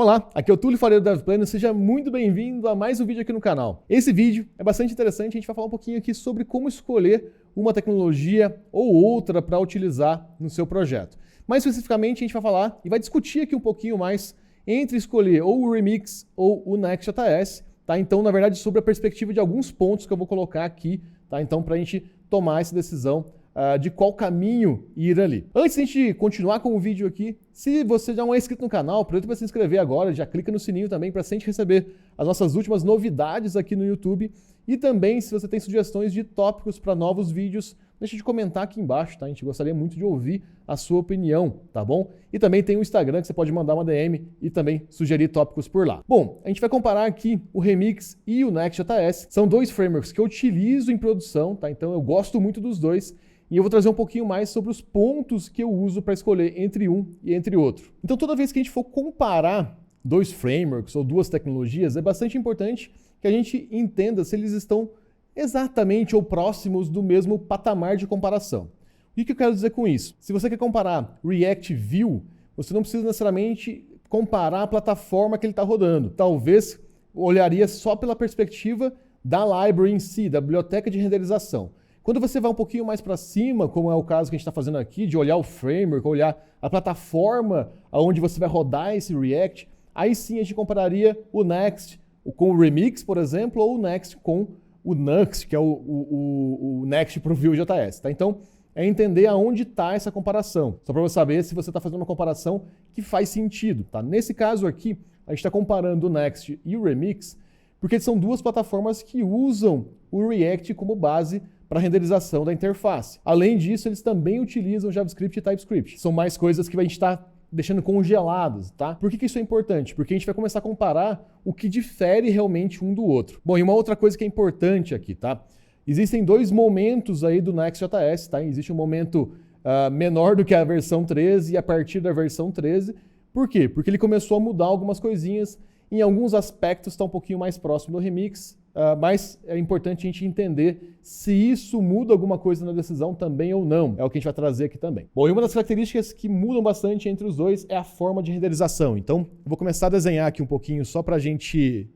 Olá, aqui é o Túlio Fareiro do DevPlano, seja muito bem-vindo a mais um vídeo aqui no canal. Esse vídeo é bastante interessante, a gente vai falar um pouquinho aqui sobre como escolher uma tecnologia ou outra para utilizar no seu projeto. Mais especificamente, a gente vai falar e vai discutir aqui um pouquinho mais entre escolher ou o Remix ou o Next.js, tá? Então, na verdade, sobre a perspectiva de alguns pontos que eu vou colocar aqui, tá? Então, para a gente tomar essa decisão de qual caminho ir ali. Antes de a gente continuar com o vídeo aqui, se você já não é inscrito no canal, aproveita para se inscrever agora, já clica no sininho também para sempre receber as nossas últimas novidades aqui no YouTube. E também, se você tem sugestões de tópicos para novos vídeos, deixa de comentar aqui embaixo, tá? A gente gostaria muito de ouvir a sua opinião, tá bom? E também tem o Instagram que você pode mandar uma DM e também sugerir tópicos por lá. Bom, a gente vai comparar aqui o Remix e o Next.js. São dois frameworks que eu utilizo em produção, tá? Então eu gosto muito dos dois. E eu vou trazer um pouquinho mais sobre os pontos que eu uso para escolher entre um e entre outro. Então, toda vez que a gente for comparar dois frameworks ou duas tecnologias, é bastante importante que a gente entenda se eles estão exatamente ou próximos do mesmo patamar de comparação. O que eu quero dizer com isso? Se você quer comparar React Vue, você não precisa necessariamente comparar a plataforma que ele está rodando. Talvez olharia só pela perspectiva da library em si, da biblioteca de renderização. Quando você vai um pouquinho mais para cima, como é o caso que a gente está fazendo aqui, de olhar o framework, olhar a plataforma onde você vai rodar esse React, aí sim a gente compararia o Next com o Remix, por exemplo, ou o Next com o Nuxt, que é o Next para o Vue.js. Tá? Então, é entender aonde está essa comparação, só para você saber se você está fazendo uma comparação que faz sentido. Tá? Nesse caso aqui, a gente está comparando o Next e o Remix, porque são duas plataformas que usam o React como base para renderização da interface. Além disso, eles também utilizam JavaScript e TypeScript. São mais coisas que a gente está deixando congeladas, tá? Por que isso é importante? Porque a gente vai começar a comparar o que difere realmente um do outro. Bom, e uma outra coisa que é importante aqui, tá? Existem dois momentos aí do Next.js, tá? Existe um momento menor do que a versão 13 e a partir da versão 13. Por quê? Porque ele começou a mudar algumas coisinhas. Em alguns aspectos está um pouquinho mais próximo do Remix, mas é importante a gente entender se isso muda alguma coisa na decisão também ou não. É o que a gente vai trazer aqui também. Bom, e uma das características que mudam bastante entre os dois é a forma de renderização. Então, eu vou começar a desenhar aqui um pouquinho só para a gente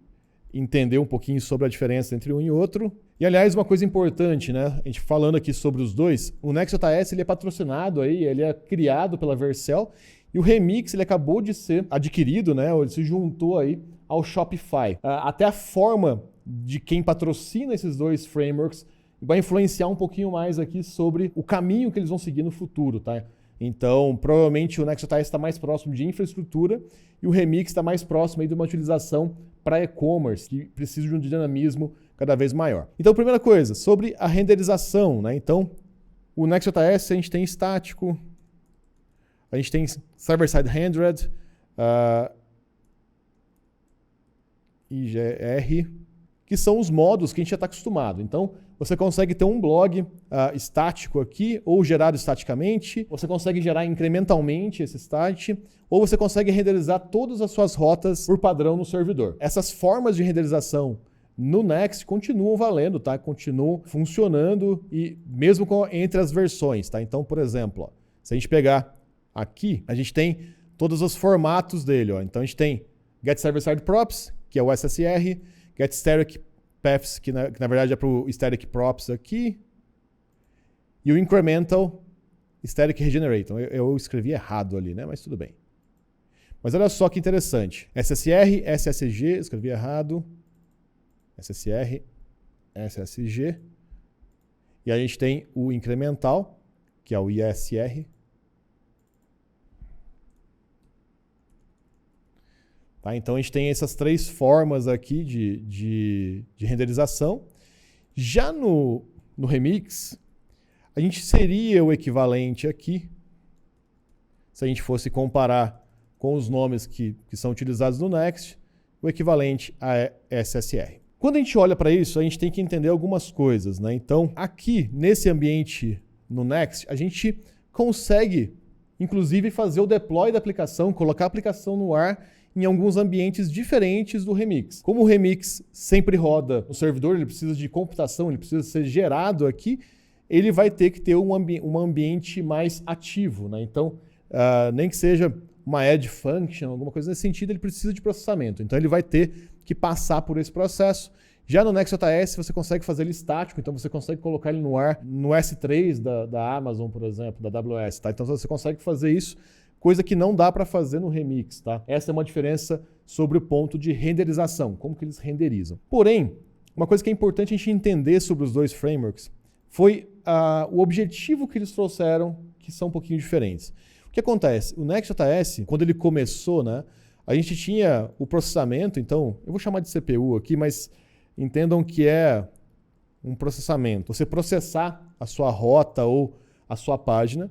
entender um pouquinho sobre a diferença entre um e outro. E, aliás, uma coisa importante, né? A gente falando aqui sobre os dois, o Next.js ele é patrocinado aí, ele é criado pela Vercel, e o Remix ele acabou de ser adquirido, né? Ele se juntou aí ao Shopify. Até a forma de quem patrocina esses dois frameworks vai influenciar um pouquinho mais aqui sobre o caminho que eles vão seguir no futuro, tá? Então, provavelmente o Next.js está mais próximo de infraestrutura e o Remix está mais próximo aí de uma utilização para e-commerce, que precisa de um dinamismo cada vez maior. Então, primeira coisa, sobre a renderização, né? Então, o Next.js a gente tem estático, a gente tem server-side rendered, IGR, que são os modos que a gente já está acostumado. Então, você consegue ter um blog estático aqui, ou gerado estaticamente, você consegue gerar incrementalmente esse state, ou você consegue renderizar todas as suas rotas por padrão no servidor. Essas formas de renderização no Next continuam valendo, tá? Continuam funcionando, e mesmo entre as versões. Tá? Então, por exemplo, ó, se a gente pegar aqui, a gente tem todos os formatos dele. Ó. Então, a gente tem Get Server Side Props, que é o SSR, Get Static Paths, que na verdade é para o Static Props aqui, e o Incremental Static Regenerator. Eu escrevi errado ali, né? Mas tudo bem. Mas olha só que interessante. SSR, SSG, escrevi errado. SSR, SSG. E a gente tem o Incremental, que é o ISR. Tá? Então a gente tem essas três formas aqui de renderização. Já no Remix, a gente seria o equivalente aqui, se a gente fosse comparar com os nomes que são utilizados no Next, o equivalente a SSR. Quando a gente olha para isso, a gente tem que entender algumas coisas, né? Então, aqui, nesse ambiente no Next, a gente consegue, inclusive, fazer o deploy da aplicação, colocar a aplicação no ar em alguns ambientes diferentes do Remix. Como o Remix sempre roda no servidor, ele precisa de computação, ele precisa ser gerado aqui, ele vai ter que ter um ambiente mais ativo, né? Então, nem que seja uma add function, alguma coisa nesse sentido, ele precisa de processamento. Então ele vai ter que passar por esse processo. Já no Next.js você consegue fazer ele estático, então você consegue colocar ele no ar no S3 da Amazon, por exemplo, da AWS. Tá? Então você consegue fazer isso, coisa que não dá para fazer no Remix. Tá? Essa é uma diferença sobre o ponto de renderização, como que eles renderizam. Porém, uma coisa que é importante a gente entender sobre os dois frameworks foi o objetivo que eles trouxeram, que são um pouquinho diferentes. O que acontece? O Next.js, quando ele começou, né, a gente tinha o processamento, então, eu vou chamar de CPU aqui, mas entendam que é um processamento. Você processar a sua rota ou a sua página,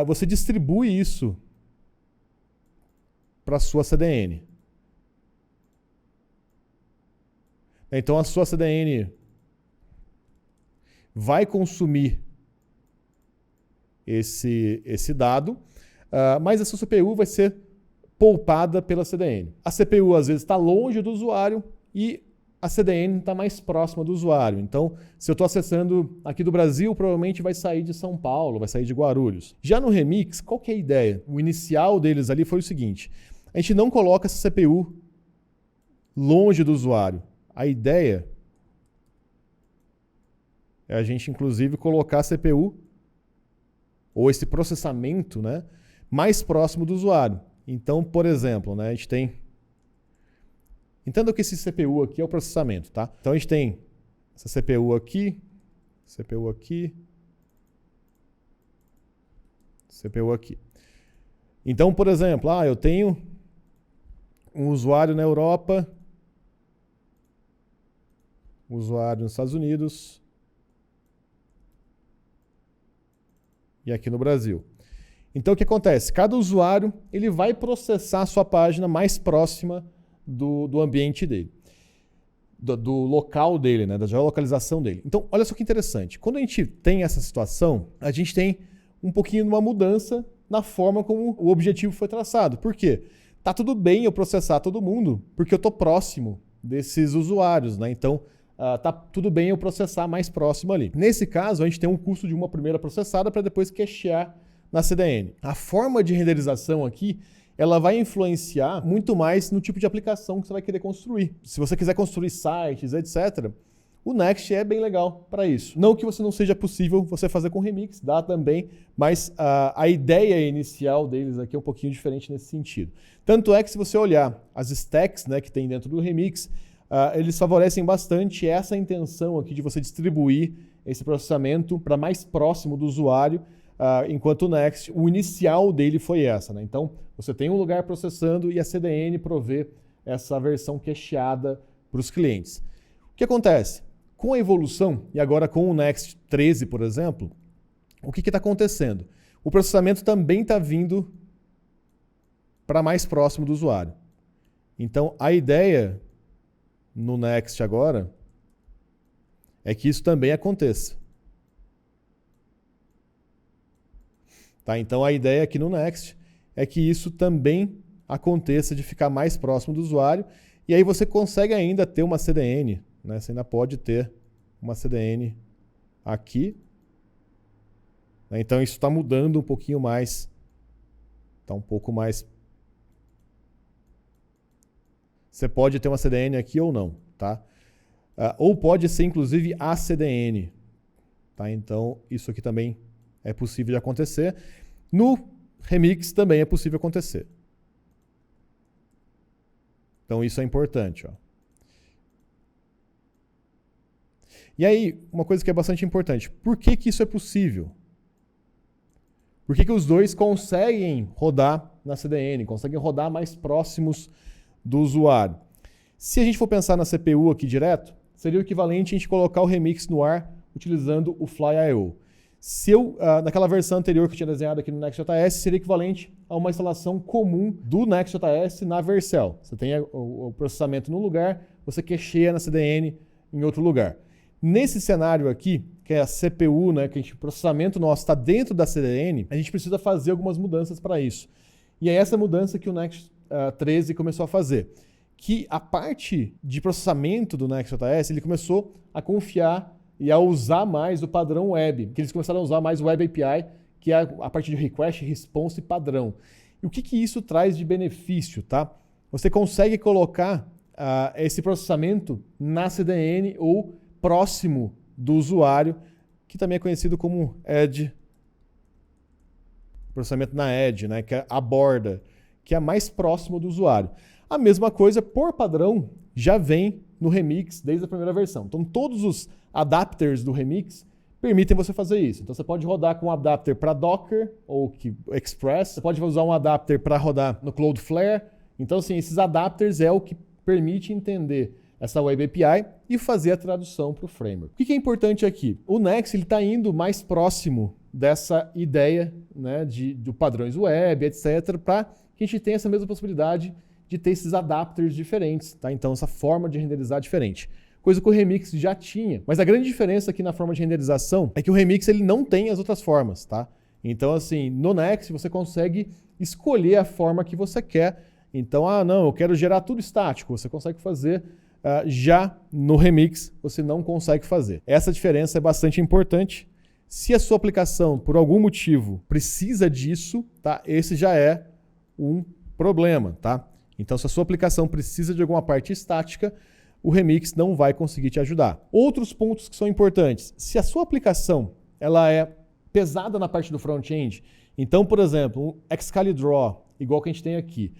você distribui isso para a sua CDN. Então, a sua CDN vai consumir esse dado, mas a sua CPU vai ser poupada pela CDN. A CPU, às vezes, está longe do usuário e a CDN está mais próxima do usuário. Então, se eu estou acessando aqui do Brasil, provavelmente vai sair de São Paulo, vai sair de Guarulhos. Já no Remix, qual que é a ideia? O inicial deles ali foi o seguinte: a gente não coloca essa CPU longe do usuário. A ideia é a gente, inclusive, colocar a CPU ou esse processamento, né, mais próximo do usuário. Então, por exemplo, né, a gente tem... Entenda que esse CPU aqui é o processamento, tá? Então, a gente tem essa CPU aqui, CPU aqui, CPU aqui. Então, por exemplo, eu tenho um usuário na Europa, um usuário nos Estados Unidos e aqui no Brasil. Então, o que acontece? Cada usuário ele vai processar a sua página mais próxima do ambiente dele, do local dele, né, da geolocalização dele. Então, olha só que interessante. Quando a gente tem essa situação, a gente tem um pouquinho de uma mudança na forma como o objetivo foi traçado. Por quê? Tá tudo bem eu processar todo mundo, porque eu estou próximo desses usuários, né? Então, tá tudo bem eu processar mais próximo ali. Nesse caso, a gente tem um custo de uma primeira processada para depois cachear na CDN. A forma de renderização aqui, ela vai influenciar muito mais no tipo de aplicação que você vai querer construir. Se você quiser construir sites, etc., o Next é bem legal para isso. Não que não seja possível você fazer com Remix, dá também, mas a ideia inicial deles aqui é um pouquinho diferente nesse sentido. Tanto é que se você olhar as stacks, né, que tem dentro do Remix, eles favorecem bastante essa intenção aqui de você distribuir esse processamento para mais próximo do usuário, enquanto o Next, o inicial dele foi essa, né? Então, você tem um lugar processando e a CDN provê essa versão cacheada para os clientes. O que acontece? Com a evolução, e agora com o Next 13, por exemplo, o que está acontecendo? O processamento também está vindo para mais próximo do usuário. Então, a ideia no Next agora é que isso também aconteça. Tá? Então, a ideia aqui no Next é que isso também aconteça de ficar mais próximo do usuário, e aí você consegue ainda ter uma CDN, né? Você ainda pode ter uma CDN aqui. Né? Então, isso está mudando um pouquinho mais. Está um pouco mais... Você pode ter uma CDN aqui ou não, tá? Ou pode ser, inclusive, a CDN. Tá? Então, isso aqui também é possível de acontecer. No Remix também é possível acontecer. Então, isso é importante. Ó. E aí, uma coisa que é bastante importante. Por que isso é possível? Por que os dois conseguem rodar na CDN, conseguem rodar mais próximos do usuário? Se a gente for pensar na CPU aqui direto, seria o equivalente a gente colocar o Remix no ar utilizando o Fly.io. Se eu, naquela versão anterior que eu tinha desenhado aqui no Next.js, seria equivalente a uma instalação comum do Next.js na Vercel. Você tem o processamento num lugar, você cacheia na CDN em outro lugar. Nesse cenário aqui, que é a CPU, né, que o processamento nosso está dentro da CDN, a gente precisa fazer algumas mudanças para isso. E é essa mudança que o Next 13 começou a fazer. Que a parte de processamento do Next.js, ele começou a confiar e a usar mais o padrão web, que eles começaram a usar mais o Web API, que é a parte de request, response e padrão. E o que isso traz de benefício, tá? Você consegue colocar esse processamento na CDN ou próximo do usuário, que também é conhecido como Edge, processamento na Edge, né, que é a borda, que é mais próximo do usuário. A mesma coisa, por padrão, já vem no Remix desde a primeira versão. Então, todos os adapters do Remix permitem você fazer isso. Então, você pode rodar com um adapter para Docker ou Express, você pode usar um adapter para rodar no Cloudflare. Então, assim, esses adapters é o que permite entender essa Web API e fazer a tradução para o framework. O que é importante aqui? O Next está indo mais próximo dessa ideia, né, de padrões web, etc., para que a gente tenha essa mesma possibilidade de ter esses adapters diferentes, tá? Então, essa forma de renderizar diferente. Coisa que o Remix já tinha. Mas a grande diferença aqui na forma de renderização é que o Remix ele não tem as outras formas, tá? Então, assim, no Next você consegue escolher a forma que você quer. Então, não, eu quero gerar tudo estático. Você consegue fazer. Já no Remix você não consegue fazer. Essa diferença é bastante importante. Se a sua aplicação, por algum motivo, precisa disso, tá? Esse já é um problema, tá? Então, se a sua aplicação precisa de alguma parte estática, o Remix não vai conseguir te ajudar. Outros pontos que são importantes. Se a sua aplicação ela é pesada na parte do front-end, então, por exemplo, um Excalidraw, igual que a gente tem aqui,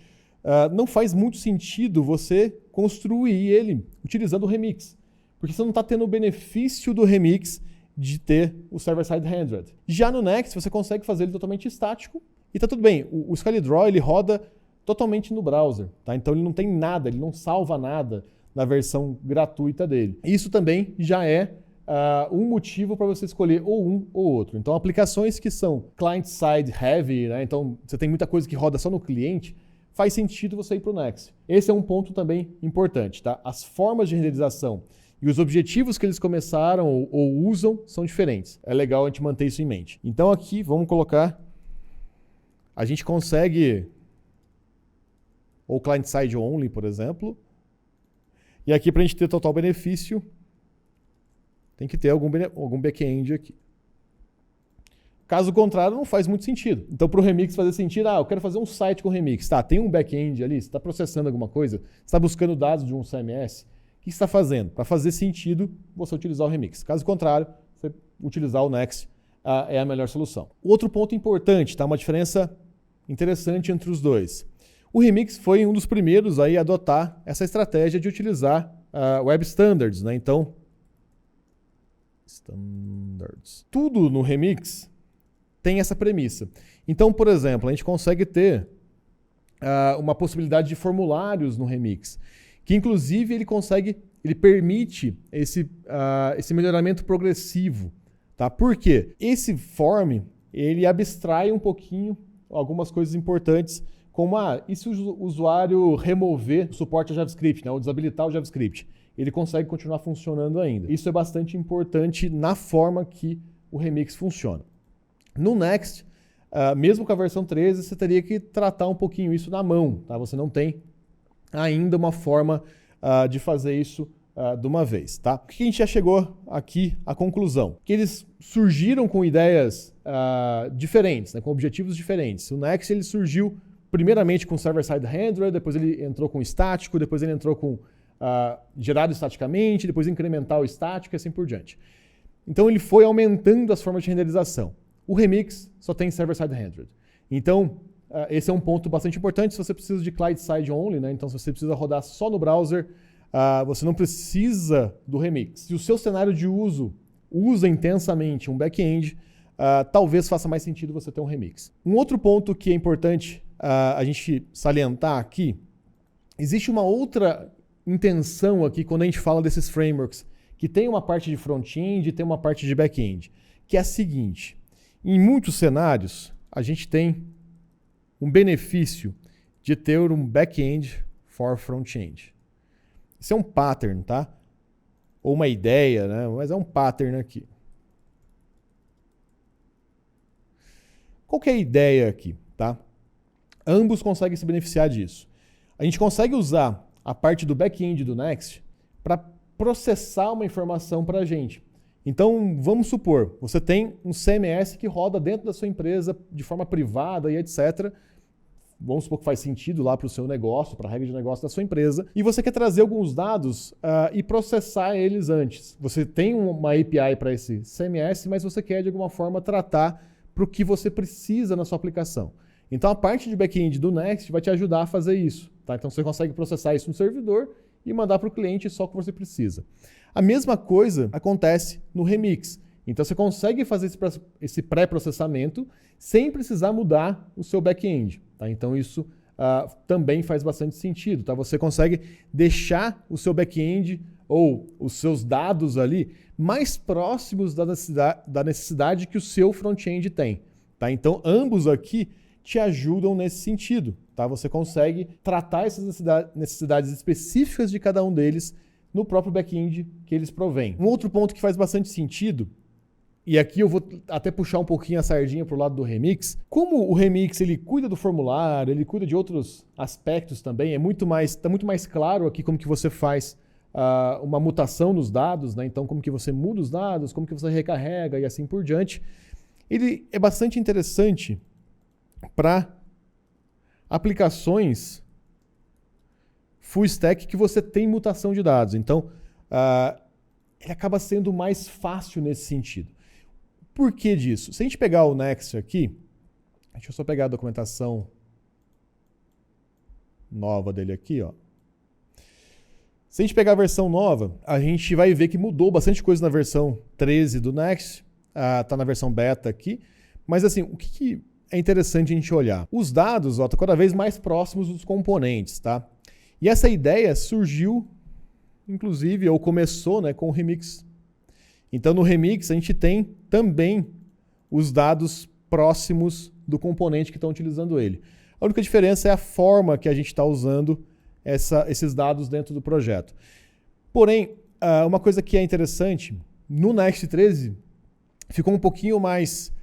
não faz muito sentido você construir ele utilizando o Remix, porque você não está tendo o benefício do Remix de ter o server-side rendered. Já no Next, você consegue fazer ele totalmente estático e está tudo bem. O Excalidraw ele roda totalmente no browser, tá? Então ele não tem nada, ele não salva nada na versão gratuita dele. Isso também já é um motivo para você escolher ou um ou outro. Então aplicações que são client-side heavy, né? Então você tem muita coisa que roda só no cliente, faz sentido você ir para o Next. Esse é um ponto também importante, tá? As formas de renderização e os objetivos que eles começaram ou usam são diferentes. É legal a gente manter isso em mente. Então aqui, vamos colocar... A gente consegue... ou client-side only, por exemplo. E aqui, para a gente ter total benefício, tem que ter algum back-end aqui. Caso contrário, não faz muito sentido. Então, para o Remix fazer sentido, eu quero fazer um site com Remix. Tá, tem um back-end ali, você está processando alguma coisa, você está buscando dados de um CMS. O que você está fazendo? Para fazer sentido, você utilizar o Remix. Caso contrário, você utilizar o Next é a melhor solução. Outro ponto importante, tá? Uma diferença interessante entre os dois. O Remix foi um dos primeiros aí a adotar essa estratégia de utilizar Web Standards, né? Então, Standards. Tudo no Remix tem essa premissa. Então, por exemplo, a gente consegue ter uma possibilidade de formulários no Remix, que inclusive ele permite esse melhoramento progressivo, tá? Por quê? Esse form, ele abstrai um pouquinho algumas coisas importantes, como e se o usuário remover o suporte a JavaScript, né, ou desabilitar o JavaScript, ele consegue continuar funcionando ainda. Isso é bastante importante na forma que o Remix funciona. No Next, mesmo com a versão 13, você teria que tratar um pouquinho isso na mão, tá? Você não tem ainda uma forma de fazer isso de uma vez, tá? O que a gente já chegou aqui à conclusão? Que eles surgiram com ideias diferentes, né, com objetivos diferentes. O Next ele surgiu primeiramente com server-side renderer, depois ele entrou com estático, depois ele entrou com gerado estaticamente, depois incremental estático e assim por diante. Então ele foi aumentando as formas de renderização. O Remix só tem server-side rendered. Então, esse é um ponto bastante importante se você precisa de client-side only, né? Então se você precisa rodar só no browser, você não precisa do Remix. Se o seu cenário de uso usa intensamente um back-end, talvez faça mais sentido você ter um Remix. Um outro ponto que é importante a gente salientar aqui, existe uma outra intenção aqui quando a gente fala desses frameworks, que tem uma parte de front-end e tem uma parte de back-end, que é a seguinte: em muitos cenários, a gente tem um benefício de ter um back-end for front-end. Isso é um pattern, tá? Ou uma ideia, né? Mas é um pattern aqui. Qual que é a ideia aqui, tá? Ambos conseguem se beneficiar disso. A gente consegue usar a parte do back-end do Next para processar uma informação para a gente. Então, vamos supor, você tem um CMS que roda dentro da sua empresa de forma privada e etc. vamos supor que faz sentido lá para o seu negócio, para a regra de negócio da sua empresa, e você quer trazer alguns dados e processar eles antes. Você tem uma API para esse CMS, mas você quer de alguma forma tratar para o que você precisa na sua aplicação. Então a parte de back-end do Next vai te ajudar a fazer isso. Tá? Então você consegue processar isso no servidor e mandar para o cliente só o que você precisa. A mesma coisa acontece no Remix. Então você consegue fazer esse pré-processamento sem precisar mudar o seu back-end. Tá? Então isso também faz bastante sentido. Tá? Você consegue deixar o seu back-end ou os seus dados ali mais próximos da necessidade que o seu front-end tem. Tá? Então ambos aqui te ajudam nesse sentido. Tá? Você consegue tratar essas necessidades específicas de cada um deles no próprio back-end que eles provêm. Um outro ponto que faz bastante sentido, e aqui eu vou até puxar um pouquinho a sardinha para o lado do Remix, como o Remix ele cuida do formulário, ele cuida de outros aspectos também, está muito mais claro aqui como que você faz uma mutação nos dados, né? Então como que você muda os dados, como que você recarrega e assim por diante. Ele é bastante interessante para aplicações full stack que você tem mutação de dados. Então, ele acaba sendo mais fácil nesse sentido. Por que disso? Se a gente pegar o Next aqui, deixa eu só pegar a documentação nova dele aqui, ó. Se a gente pegar a versão nova, a gente vai ver que mudou bastante coisa na versão 13 do Next, está na versão beta aqui, mas assim, o que é interessante a gente olhar? Os dados estão cada vez mais próximos dos componentes, tá? E essa ideia surgiu, inclusive, ou começou, né, com o Remix. Então, no Remix, a gente tem também os dados próximos do componente que estão utilizando ele. A única diferença é a forma que a gente está usando esses dados dentro do projeto. Porém, uma coisa que é interessante, no Next 13, ficou um pouquinho mais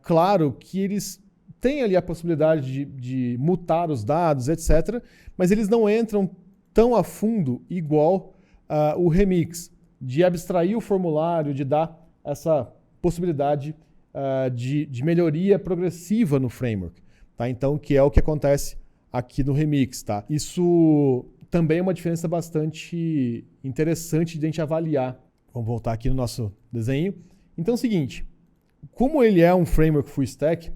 claro que eles têm ali a possibilidade de mutar os dados, etc., mas eles não entram tão a fundo igual o Remix, de abstrair o formulário, de dar essa possibilidade de melhoria progressiva no framework. Tá? Então, que é o que acontece aqui no Remix. Tá? Isso também é uma diferença bastante interessante de a gente avaliar. Vamos voltar aqui no nosso desenho. Então é o seguinte, como ele é um framework full stack,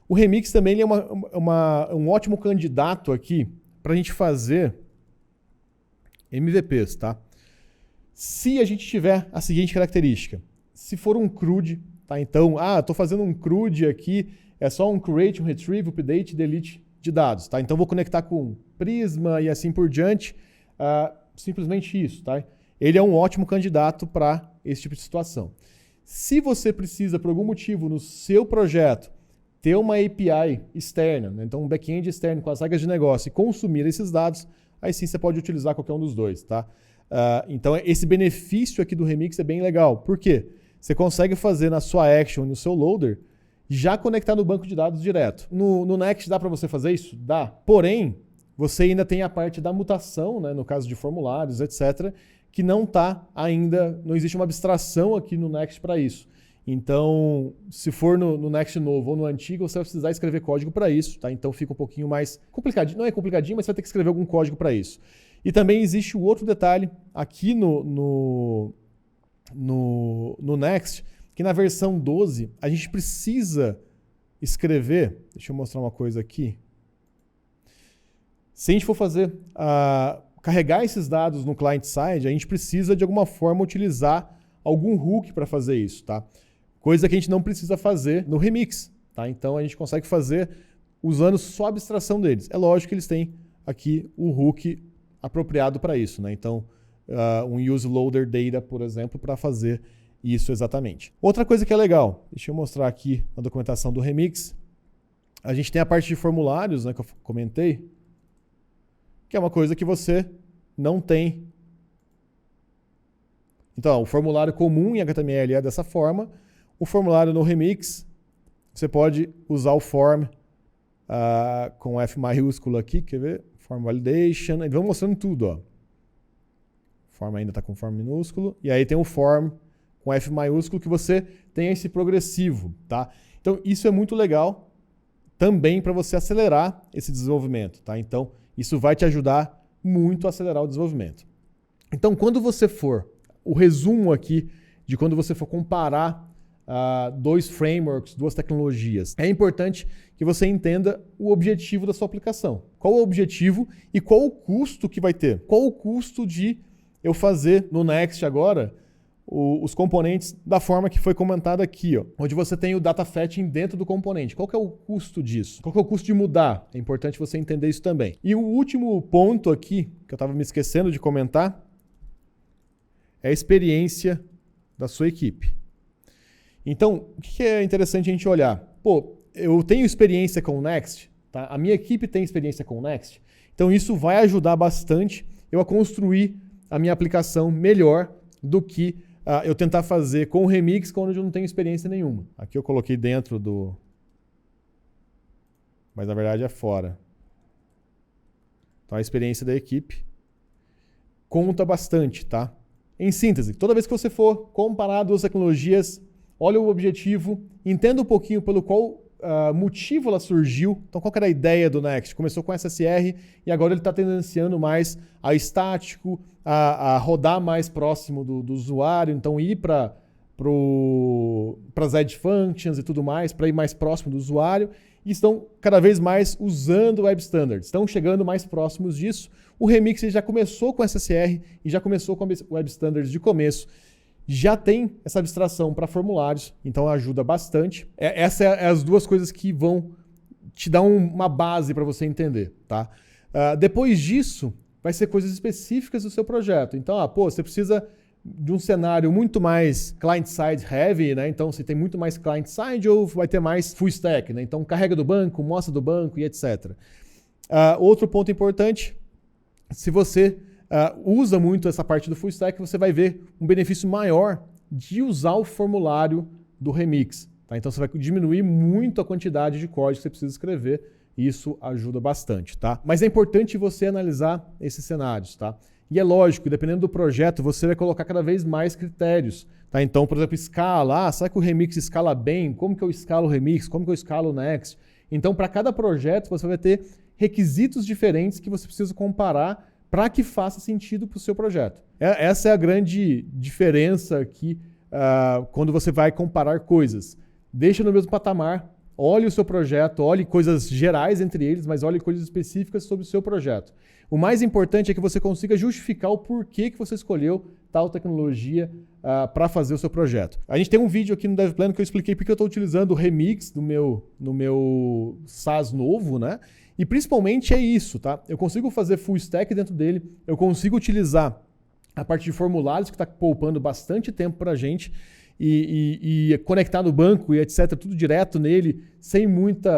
o Remix também ele é um ótimo candidato aqui para a gente fazer MVPs, tá? Se a gente tiver a seguinte característica, se for um CRUD, tá? Então, estou fazendo um CRUD aqui, é só um create, um retrieve, update, delete de dados, tá? Então vou conectar com Prisma e assim por diante, simplesmente isso, tá? Ele é um ótimo candidato para esse tipo de situação. Se você precisa, por algum motivo, no seu projeto, ter uma API externa, né? Então um back-end externo com as regras de negócio e consumir esses dados, aí sim você pode utilizar qualquer um dos dois, tá? Então esse benefício aqui do Remix é bem legal. Por quê? Você consegue fazer na sua action, no seu loader, já conectar no banco de dados direto. No Next dá para você fazer isso? Dá. Porém, você ainda tem a parte da mutação, né? No caso de formulários, etc., que não está ainda, não existe uma abstração aqui no Next para isso. Então, se for no Next novo ou no antigo, você vai precisar escrever código para isso, tá? Então fica um pouquinho mais complicadinho. Não é complicadinho, mas você vai ter que escrever algum código para isso. E também existe o outro detalhe aqui no Next, que na versão 12 a gente precisa escrever. Deixa eu mostrar uma coisa aqui. Se a gente for fazer carregar esses dados no client-side, a gente precisa de alguma forma utilizar algum hook para fazer isso, tá? Coisa que a gente não precisa fazer no Remix, tá? Então a gente consegue fazer usando só a abstração deles. É lógico que eles têm aqui o hook apropriado para isso, né? Então um use loader data, por exemplo, para fazer isso exatamente. Outra coisa que é legal, deixa eu mostrar aqui na documentação do Remix, a gente tem a parte de formulários, né, que eu comentei, que é uma coisa que você não tem. Então, o formulário comum em HTML é dessa forma. O formulário no Remix, você pode usar o form com F maiúsculo aqui, quer ver? Form validation, e vamos mostrando tudo, ó. Form ainda está com form minúsculo, e aí tem o form com F maiúsculo que você tem esse progressivo, tá? Então, isso é muito legal. também para você acelerar esse desenvolvimento, tá? Então, isso vai te ajudar muito a acelerar o desenvolvimento. Então, quando você for, o resumo aqui de quando você for comparar dois frameworks, duas tecnologias, é importante que você entenda o objetivo da sua aplicação. Qual é o objetivo e qual o custo que vai ter? Qual o custo de eu fazer no Next agora os componentes da forma que foi comentada aqui, ó, onde você tem o data fetching dentro do componente. Qual que é o custo disso? Qual que é o custo de mudar? É importante você entender isso também. E o último ponto aqui, que eu estava me esquecendo de comentar, é a experiência da sua equipe. Então, o que é interessante a gente olhar? Pô, eu tenho experiência com o Next, tá? A minha equipe tem experiência com o Next, então isso vai ajudar bastante eu a construir a minha aplicação melhor do que eu tentar fazer com o Remix quando eu não tenho experiência nenhuma. Aqui eu coloquei dentro do... Mas na verdade é fora. Então a experiência da equipe conta bastante, tá? Em síntese, toda vez que você for comparar duas tecnologias, olha o objetivo, entenda um pouquinho pelo qual motivo ela surgiu. Então, qual que era a ideia do Next? Começou com SSR e agora ele está tendenciando mais a estático, a rodar mais próximo do usuário, então ir para as Edge Functions e tudo mais, para ir mais próximo do usuário, e estão cada vez mais usando Web Standards, estão chegando mais próximos disso. O Remix já começou com SSR e já começou com Web Standards de começo, já tem essa abstração para formulários, então ajuda bastante. Essas são as duas coisas que vão te dar uma base para você entender, tá? Depois disso, vai ser coisas específicas do seu projeto. Então, você precisa de um cenário muito mais client-side heavy, né? Então, se tem muito mais client-side ou vai ter mais full stack, né? Então, carrega do banco, mostra do banco e etc. Outro ponto importante, se você usa muito essa parte do full stack, você vai ver um benefício maior de usar o formulário do Remix. Tá? Então você vai diminuir muito a quantidade de código que você precisa escrever e isso ajuda bastante. Tá? Mas é importante você analisar esses cenários. Tá? E é lógico, dependendo do projeto, você vai colocar cada vez mais critérios. Tá? Então, por exemplo, escala. Será que o Remix escala bem? Como que eu escalo o Remix? Como que eu escalo o Next? Então, para cada projeto, você vai ter requisitos diferentes que você precisa comparar para que faça sentido para o seu projeto. Essa é a grande diferença aqui quando você vai comparar coisas. Deixa no mesmo patamar, olhe o seu projeto, olhe coisas gerais entre eles, mas olhe coisas específicas sobre o seu projeto. O mais importante é que você consiga justificar o porquê que você escolheu tal tecnologia para fazer o seu projeto. A gente tem um vídeo aqui no DevPlano que eu expliquei porque eu estou utilizando o Remix no meu SaaS novo, né? E principalmente é isso, tá? Eu consigo fazer full stack dentro dele, eu consigo utilizar a parte de formulários que está poupando bastante tempo para a gente e conectar no banco e etc, tudo direto nele, sem muito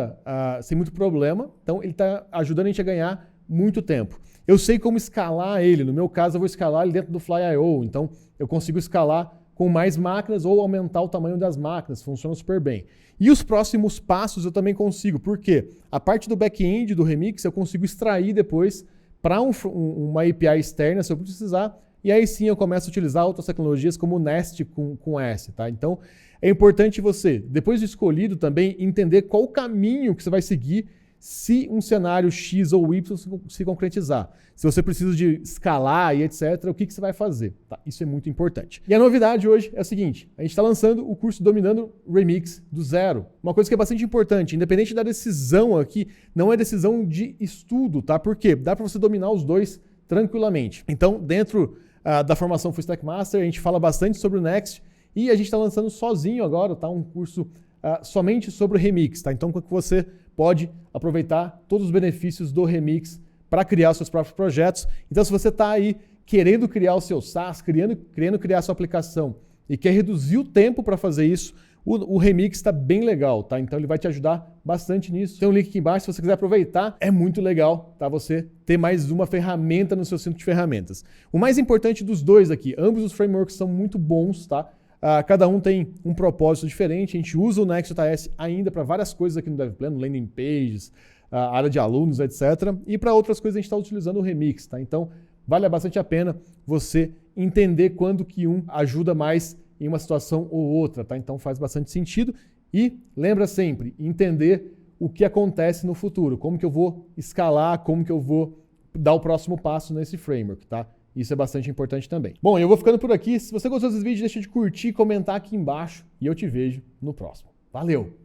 problema. Então ele está ajudando a gente a ganhar muito tempo. Eu sei como escalar ele, no meu caso eu vou escalar ele dentro do Fly.io, então eu consigo escalar com mais máquinas ou aumentar o tamanho das máquinas, funciona super bem. E os próximos passos eu também consigo, porque a parte do back-end do Remix eu consigo extrair depois para uma API externa se eu precisar, e aí sim eu começo a utilizar outras tecnologias como o Nest com S. Tá? Então é importante você, depois de escolhido também, entender qual o caminho que você vai seguir se um cenário X ou Y se concretizar. Se você precisa de escalar e etc., o que você vai fazer? Tá? Isso é muito importante. E a novidade hoje é a seguinte, a gente está lançando o curso Dominando Remix do zero. Uma coisa que é bastante importante, independente da decisão aqui, não é decisão de estudo, tá? Por quê? Dá para você dominar os dois tranquilamente. Então, dentro da formação Full Stack Master, a gente fala bastante sobre o Next e a gente está lançando sozinho agora, tá? Um curso somente sobre o Remix, tá? Então, você pode aproveitar todos os benefícios do Remix para criar os seus próprios projetos. Então, se você está aí querendo criar o seu SaaS, querendo criar a sua aplicação e quer reduzir o tempo para fazer isso, o Remix está bem legal, tá? Então ele vai te ajudar bastante nisso. Tem um link aqui embaixo, se você quiser aproveitar, é muito legal, tá? Você ter mais uma ferramenta no seu centro de ferramentas. O mais importante dos dois aqui, ambos os frameworks são muito bons, tá? Cada um tem um propósito diferente. A gente usa o Next.js ainda para várias coisas aqui no DevPlano, landing pages, área de alunos, etc. E para outras coisas a gente está utilizando o Remix, tá? Então vale bastante a pena você entender quando que um ajuda mais em uma situação ou outra, tá? Então faz bastante sentido. E lembra sempre, entender o que acontece no futuro, como que eu vou escalar, como que eu vou dar o próximo passo nesse framework, tá? Isso é bastante importante também. Bom, eu vou ficando por aqui. Se você gostou desse vídeo, deixa de curtir e comentar aqui embaixo e eu te vejo no próximo. Valeu!